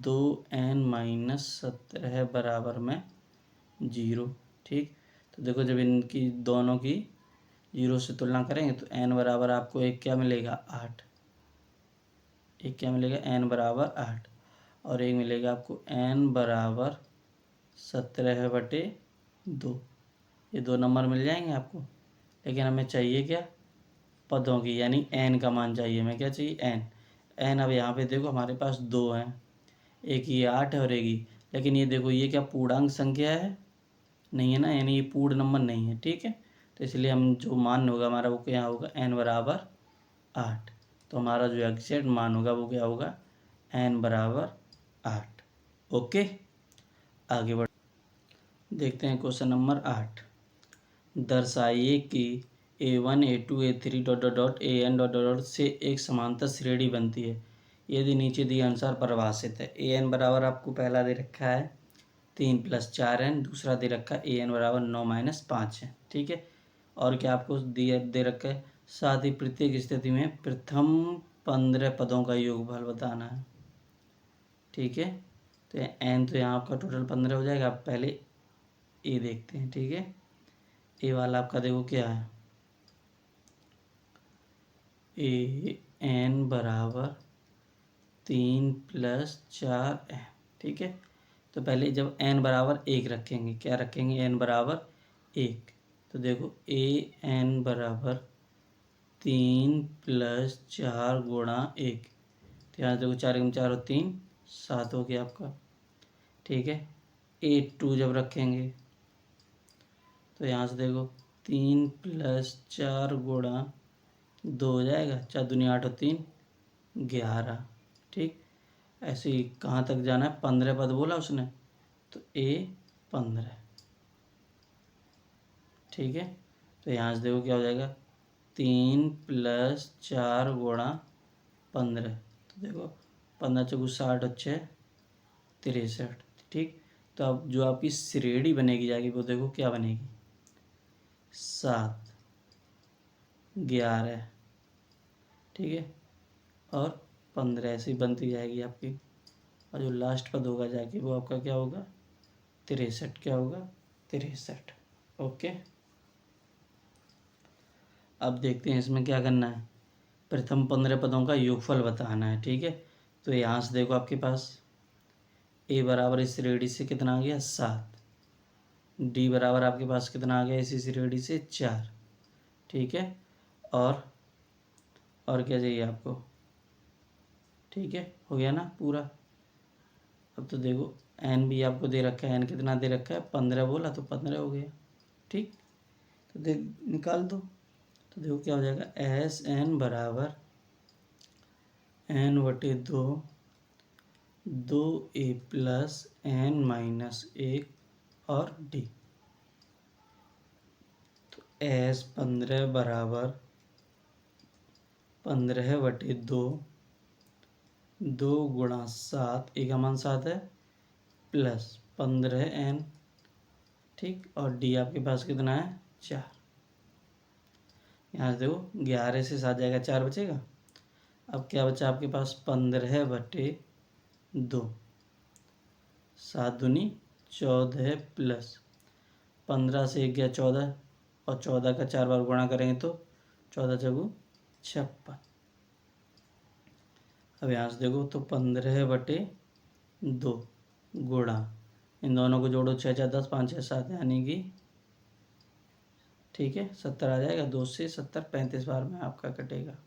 2n माइनस 17 बराबर में 0, ठीक। तो देखो जब इनकी दोनों की 0 से तुलना करेंगे तो n बराबर आपको एक क्या मिलेगा 8, एक क्या मिलेगा n बराबर 8 और एक मिलेगा आपको n बराबर 17/2, ये 2 नंबर मिल जाएंगे आपको। लेकिन हमें चाहिए क्या पदों की, यानी n का मान चाहिए हमें, क्या चाहिए n। अब यहाँ पे देखो हमारे पास 2 हैं, एक ये 8 है और एक ही, लेकिन ये देखो ये क्या पूर्णांक संख्या है नहीं है ना, यानी ये पूर्ण नंबर नहीं है, ठीक है। तो इसलिए हम जो मान होगा हमारा वो क्या होगा n बराबर 8, तो हमारा जो एग्जैक्ट मान होगा वो क्या होगा n बराबर 8, ओके। आगे बढ़ देखते हैं क्वेश्चन नंबर 8। दर्शाइए कि a1 a2 a3 dot dot dot an dot dot dot से एक समांतर श्रेणी बनती है यदि नीचे दिए अनुसार परिभाषित है। an बराबर आपको पहला दे रखा है 3 + 4n, दूसरा दे रखा है an बराबर 9 - 5 है, ठीक है। और क्या आपको दिया दे रखा है, साथ ही प्रत्येक स्थिति में प्रथम 15 पदों का योगफल बताना है, ठीक है। तो n तो यहाँ आपका टोटल 15 हो जाएगा। आप पहले ए देखते हैं, ठीक है। ए वाला आपका देखो क्या है, an बराबर 3 + 4n, ठीक है। तो पहले जब n बराबर 1 रखेंगे, क्या रखेंगे n बराबर 1, तो देखो an बराबर 3 + 4 गुणा 1, तो यहाँ देखो 4 × 4 और 3 7 हो गया आपका, ठीक है। a2 जब रखेंगे तो यहाँ से देखो 3 + 4 गुणा 2 हो जाएगा, 4 दूनी 8 और 3 11, ठीक। ऐसे ही कहाँ तक जाना है, 15 पद बोला उसने, तो a15, ठीक है। तो यहाँ से देखो क्या हो जाएगा 3 + 4 गुणा 15, तो देखो 15 × 4 = 60 और 6 = 63, ठीक। तो अब जो आपकी श्रेणी बनेगी जाएगी वो देखो क्या बनेगी 7 11, ठीक है, और 15 ऐसे ही बनती जाएगी आपकी। और जो लास्ट पद होगा जाके वो आपका क्या होगा 63, क्या होगा 63, ओके। अब देखते हैं इसमें क्या करना है, प्रथम 15 पदों का योगफल बताना है, ठीक है। तो यहाँ से देखो आपके पास ए बराबर इस रेडी से कितना आ गया 7, डी बराबर आपके पास कितना आ गया इसी रेडी से 4, ठीक है। और क्या चाहिए आपको, ठीक है, हो गया ना पूरा। अब तो देखो एन भी आपको दे रखा है, एन कितना दे रखा है 15 बोला तो 15 हो गया, ठीक। तो देख निकाल दो, तो देखो क्या हो जाएगा एस एन बराबर एन बटे 2, 2 ए प्लस एन माइनस 1 और डी। तो एस 15 बराबर 15 बटे 2, 2 गुणा 7, ए का मान 7 है, प्लस 15 एन, ठीक। और डी आपके पास कितना है 4। यहाँ से देखो 11 से 7 जाएगा 4 बचेगा। अब क्या बचा आपके पास 15 बटे 2, 7 दूनी 14 प्लस 15 से 1 गया 14, और 14 का 4 बार गुणा करेंगे तो 14 चौगु 56। अब यहाँ से देखो तो 15 बटे 2 गुणा, इन दोनों को जोड़ो 6 4 10 5 6 7, यानी कि ठीक है 70 आ जाएगा। 2 से 70 35 बार में आपका कटेगा,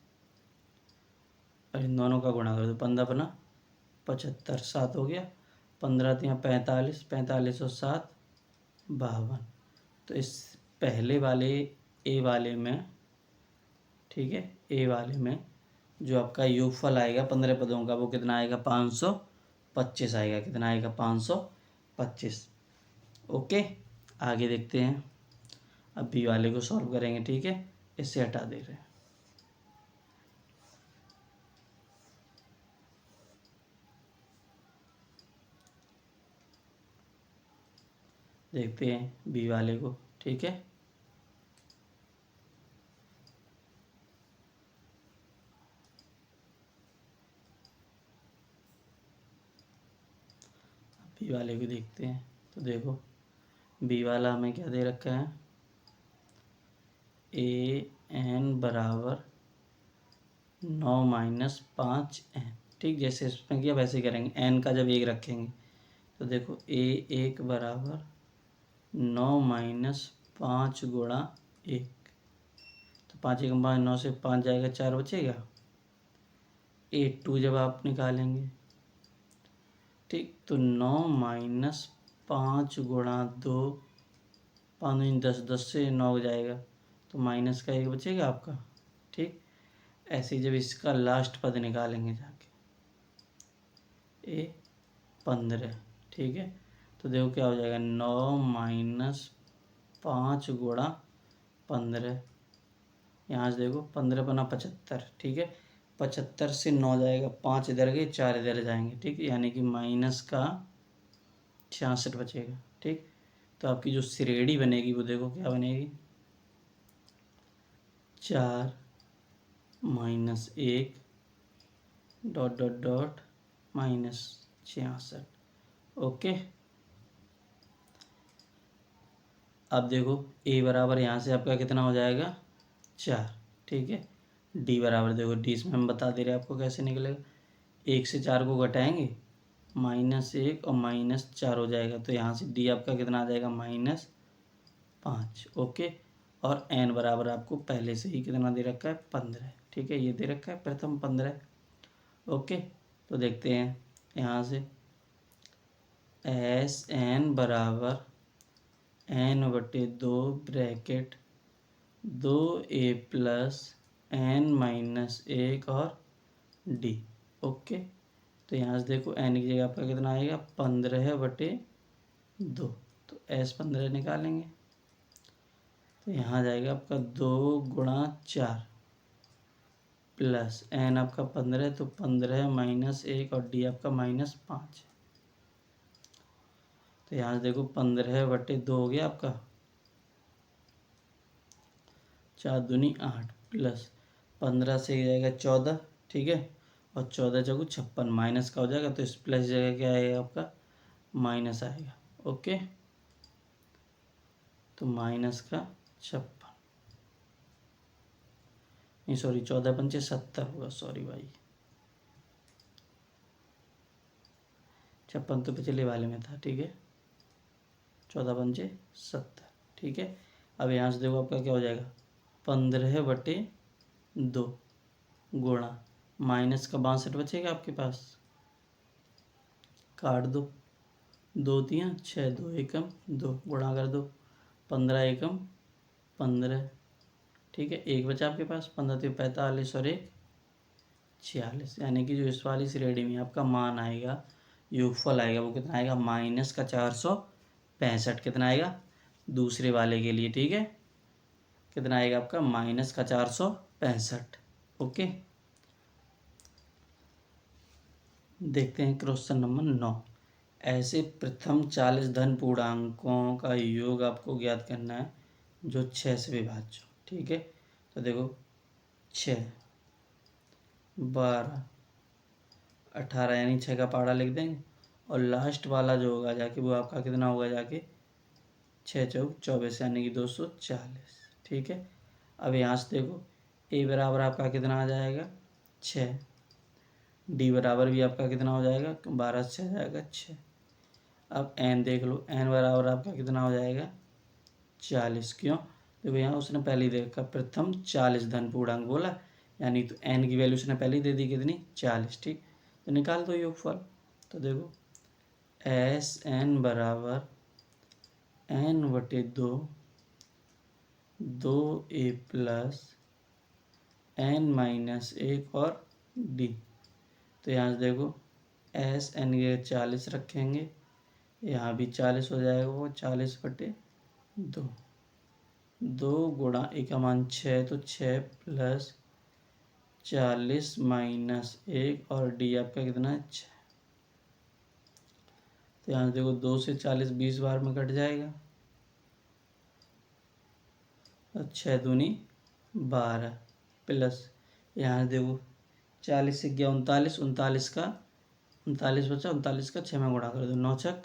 और इन दोनों का गुणा कर दो, 15 बना 75, 7 हो गया, 15 तिया 45, 45 और 7 52। तो इस पहले वाले ए वाले में, ठीक है, ए वाले में जो आपका योगफल आएगा 15 पदों का वो कितना आएगा 525 आएगा, कितना आएगा 525। ओके, आगे देखते हैं। अब बी वाले को सॉल्व करेंगे, ठीक है, इससे हटा दे रहे हैं। देखते हैं बी वाले को, ठीक है। बी वाले को देखते हैं, तो देखो बी वाला हमें क्या दे रखा है, ए एन बराबर 9 माइनस 5 एन, ठीक। जैसे इसमें किया वैसे ही करेंगे, एन का जब 1 रखेंगे तो देखो ए 1 बराबर 9 माइनस 5 गुणा 1, तो 5 1 5, 9 से 5 जाएगा 4 बचेगा। ए 2 जब आप निकालेंगे, ठीक, तो 9 माइनस 5 गुणा 2, 5 10, 10 से 9 जाएगा तो माइनस का 1 बचेगा आपका, ठीक। ऐसे ही जब इसका लास्ट पद निकालेंगे जाके ए 15, ठीक है, तो देखो क्या हो जाएगा 9 माइनस 5 गुणा 15, यहाँ से देखो 15 बना 75, ठीक है, 75 से 9 जाएगा, 5 इधर गए 4 इधर जाएंगे, ठीक, यानी कि माइनस का 66 बचेगा, ठीक। तो आपकी जो श्रेणी बनेगी वो देखो क्या बनेगी, 4 minus 1 dot dot dot minus 66। Okay, अब देखो ए बराबर यहाँ से आपका कितना हो जाएगा 4, ठीक है। डी बराबर देखो, डी इसमें हम बता दे रहे हैं आपको कैसे निकलेगा, 1 से 4 को घटाएंगे -1 और -4 हो जाएगा, तो यहाँ से डी आपका कितना आ जाएगा -5। ओके, और एन बराबर आपको पहले से ही कितना दे रखा है 15, ठीक है, ये दे रखा है प्रथम 15। ओके, तो देखते हैं यहाँ से एस एन बराबर एन बटे 2 ब्रैकेट 2 ए प्लस एन माइनस 1 और डी। ओके, तो यहाँ से देखो एन की जगह आपका कितना आएगा 15 बटे 2, तो एस 15 निकालेंगे तो यहाँ जाएगा आपका 2 गुणा 4 प्लस एन आपका 15, तो 15 माइनस 1 और डी आपका -5। तो यहाँ से देखो 15 बटे 2 हो गया आपका 4 दूनी 8 प्लस 15 से जाएगा 14, ठीक है, और 14 चौगु 56, माइनस का हो जाएगा तो इस प्लस जगह क्या आएगा आपका माइनस आएगा। ओके, तो माइनस का 56, नहीं सॉरी 14 पंचे 70 होगा, सॉरी भाई 56 तो पिछले वाले में था, ठीक है। 14 पंचे 70, ठीक है। अब यहाँ से देखो आपका क्या हो जाएगा, 15/2 गुणा माइनस का 62 बचेगा आपके पास, काट दो, 2 3 6, 2 एकम 2 गुणा कर दो, 15 एकम 15, ठीक है। एक बचा आपके पास, 15 3 45 और 1 46, यानी कि जो इस वाली श्रेणी में आपका मान आएगा, योगफल आएगा, वो कितना आएगा, माइनस का 465। कितना आएगा दूसरे वाले के लिए, ठीक है। कितना आएगा आपका, माइनस का 465। ओके, देखते हैं क्वेश्चन नंबर 9। ऐसे प्रथम 40 धन पूर्णांकों का योग आपको ज्ञात करना है जो 6 से विभाज्य हो, ठीक है। तो देखो 6 12 18, यानी 6 का पहाड़ा लिख देंगे, और लास्ट वाला जो होगा जाके वो आपका कितना होगा जाके 6 चौक 24, यानी कि 240, ठीक है। अब यहाँ से देखो ए बराबर आपका कितना आ जाएगा 6, डी बराबर भी आपका कितना हो जाएगा 12 से 6 जाएगा 6। अब एन देख लो, एन बराबर आपका कितना हो जाएगा 40। क्यों, देखो यहाँ उसने पहले ही दे रखा प्रथम 40 धन पूर्णांक बोला, यानी तो एन की वैल्यू उसने पहले ही दे दी कितनी 40, ठीक। तो निकाल दो योगफल। तो देखो एस एन बराबर n/2 2a प्लस n-1 और d। तो यहाँ से देखो एस एन के 40 रखेंगे, यहाँ भी 40 हो जाएगा, वो 40/2, 2 गुणा ए का मान 6, तो 6 प्लस 40 माइनस 1 और डी आपका कितना है 6। तो यहाँ से देखो 2 से 40 20 बार में कट जाएगा, तो 6 दूनी 12 प्लस यहाँ से देखो 40 से गया 39, 39 का 39 बचा, 39 का 6 में गुणा कर दो, 9 छक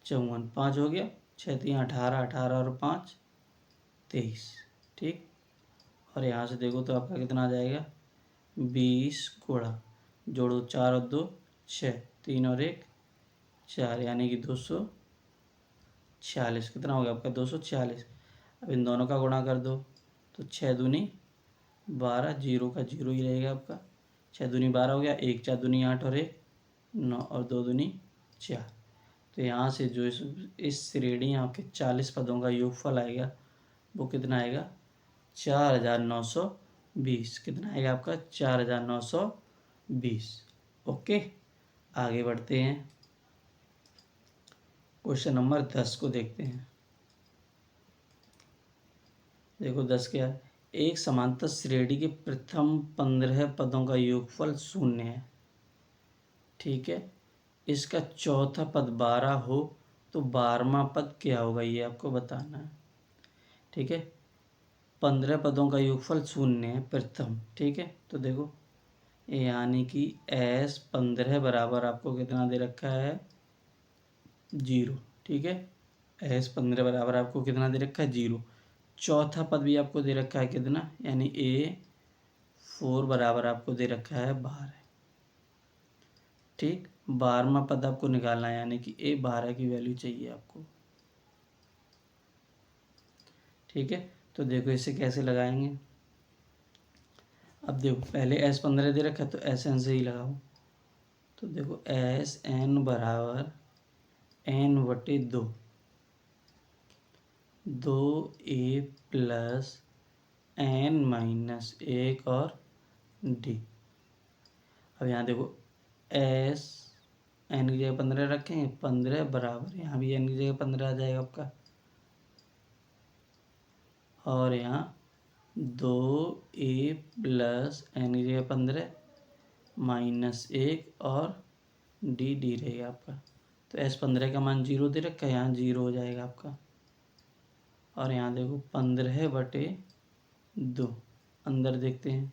54, 5 हो गया, 6 3 18, 18 और 5 23, ठीक। और यहाँ से देखो तो आपका कितना आ जाएगा 20 गुणा, जोड़ो 4 और 2 6, 3 और 1 4, यानी कि 246। कितना हो गया आपका 246। अब इन दोनों का गुणा कर दो, तो 6 दूनी 12, जीरो का जीरो ही रहेगा आपका, 6 दूनी 12 हो गया, 1 4 दूनी 8 और 1 9 और 2 दूनी 4। तो यहाँ से जो इस श्रेणी आपके 40 पदों का योगफल आएगा वो कितना आएगा 4920। कितना आएगा आपका 4920। ओके, आगे बढ़ते हैं, क्वेश्चन नंबर 10 को देखते हैं। देखो 10 क्या है, एक समांतर श्रेणी के प्रथम 15 पदों का योगफल 0 है, ठीक है। इसका चौथा पद 12 हो तो 12वां पद क्या होगा, ये आपको बताना है, ठीक है। 15 पदों का योगफल 0 है प्रथम, ठीक है। तो देखो यानी कि एस 15 बराबर आपको कितना दे रखा है 0, ठीक है। एस 15 बराबर आपको कितना दे रखा है 0। चौथा पद भी आपको दे रखा है कितना, यानी A4 बराबर आपको दे रखा है 12, ठीक। 12वां पद आपको निकालना है, यानी कि A12 की वैल्यू चाहिए आपको, ठीक है। तो देखो इसे कैसे लगाएंगे, अब देखो पहले S15 दे रखा है तो SN से ही लगाओ। तो देखो SN बराबर n/2 2a प्लस n-1 और d। अब यहाँ देखो एस एन की जगह 15 रखेंगे, 15 बराबर यहाँ भी एन की जगह 15 आ जाएगा आपका, और यहाँ 2a प्लस एन की जगह 15 -1 और डी रहेगा आपका। तो S15 का मान 0 दे रखा है, यहाँ 0 हो जाएगा आपका, और यहाँ देखो 15/2 अंदर देखते हैं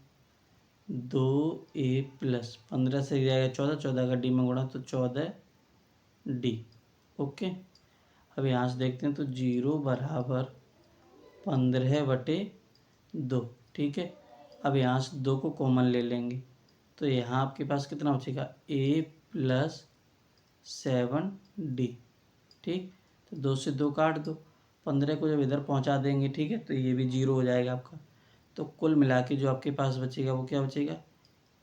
2a प्लस 15 से जाएगा 14, 14 का डी में गुणा तो 14d। ओके, अब यहाँ से देखते हैं तो 0 बराबर 15/2, ठीक है। अब यहाँ से 2 को कॉमन ले लेंगे, तो यहाँ आपके पास कितना बचेगा a प्लस 7D। ठीक, तो 2 से 2 काट दो, 15 को जब इधर पहुंचा देंगे, ठीक है, तो ये भी 0 हो जाएगा आपका। तो कुल मिला के जो आपके पास बचेगा वो क्या बचेगा,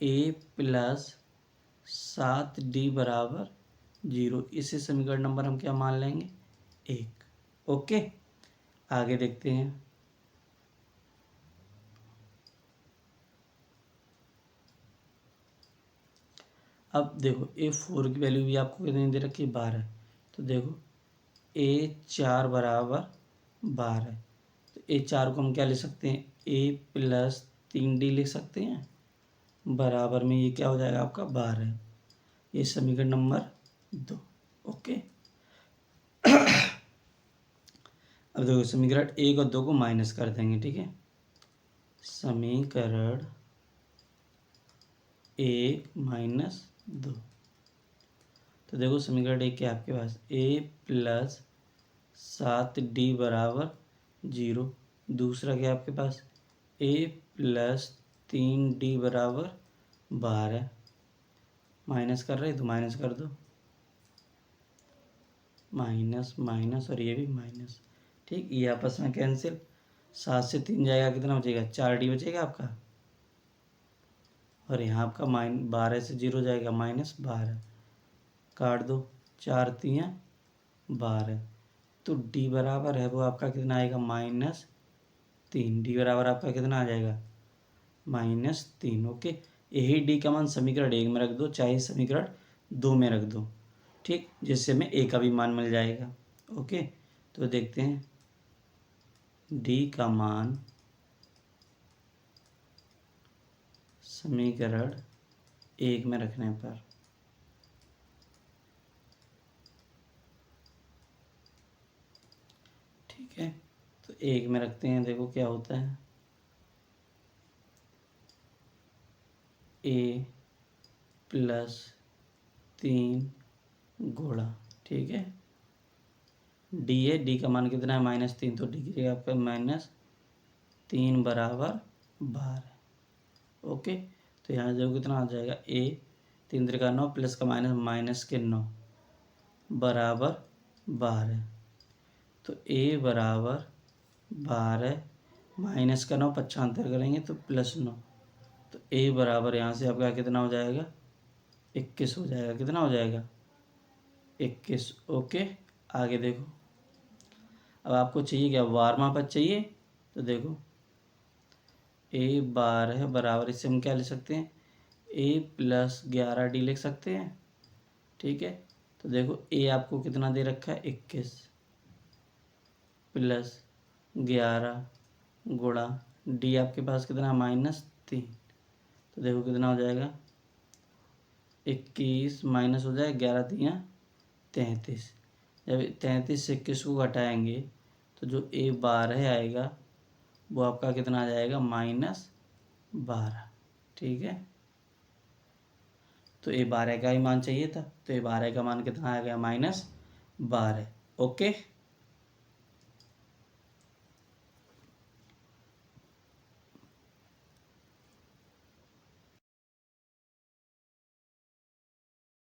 a प्लस 7D बराबर 0। इसे समीकरण नंबर हम क्या मान लेंगे, 1। ओके, आगे देखते हैं। अब देखो A4 की वैल्यू भी आपको कितनी दे रखी है, 12। तो देखो A4 बराबर 12। तो A4 को हम क्या लिख सकते हैं, a प्लस 3D लिख सकते हैं, बराबर में ये क्या हो जाएगा आपका 12। ये समीकरण नंबर 2। ओके, अब देखो समीकरण 1 और 2 को माइनस कर देंगे, ठीक है। समीकरण 1 माइनस 2, तो देखो समीकरण 1 क्या है आपके पास, a प्लस 7D बराबर 0। दूसरा क्या है आपके पास, a प्लस 3D बराबर 12। माइनस कर रहे तो माइनस कर दो, माइनस माइनस और ये भी माइनस। ठीक, ये आपस में कैंसिल, 7 से 3 जाएगा, कितना बचेगा, 4D बचेगा आपका। और यहाँ आपका 12 से 0 जाएगा, -12 काट दो, 4 तियाँ 12। तो D बराबर है वो आपका कितना आएगा, -3। D बराबर आपका कितना आ जाएगा, -3। ओके, यही D का मान समीकरण 1 में रख दो, चाहे समीकरण 2 में रख दो, ठीक, जिससे हमें A का भी मान मिल जाएगा। ओके, तो देखते हैं D का मान समीकरण 1 में रखने पर, ठीक है, तो 1 में रखते हैं, देखो क्या होता है, a प्लस 3 गुणा, ठीक है, D है, D का मान कितना है, -3, तो D की जगह आपका -3 बराबर 12। ओके, तो यहाँ देखो कितना आ जाएगा, a 3 त्रिका 9 प्लस का माइनस, माइनस के 9 बराबर 12। तो a बराबर 12 माइनस का 9 पक्षांतर करेंगे तो +9। तो a बराबर यहाँ से आपका कितना हो जाएगा, 21 हो जाएगा। कितना हो जाएगा, 21। ओके, आगे देखो, अब आपको चाहिए क्या, वार मापक चाहिए। तो देखो a12 बराबर, इससे हम क्या लिख सकते हैं, a प्लस 11D लिख सकते हैं, ठीक है। तो देखो a आपको कितना दे रखा है, 21 प्लस 11 गुणा D आपके पास कितना, -3। तो देखो कितना हो जाएगा, 21 माइनस हो जाए 11 तियाँ 33। जब 33 से 21 को घटाएंगे तो जो a12 आएगा वो आपका कितना आ जाएगा, -12। ठीक है, तो a12 का ही मान चाहिए था, तो a12 का मान कितना आ गया, -12। ओके।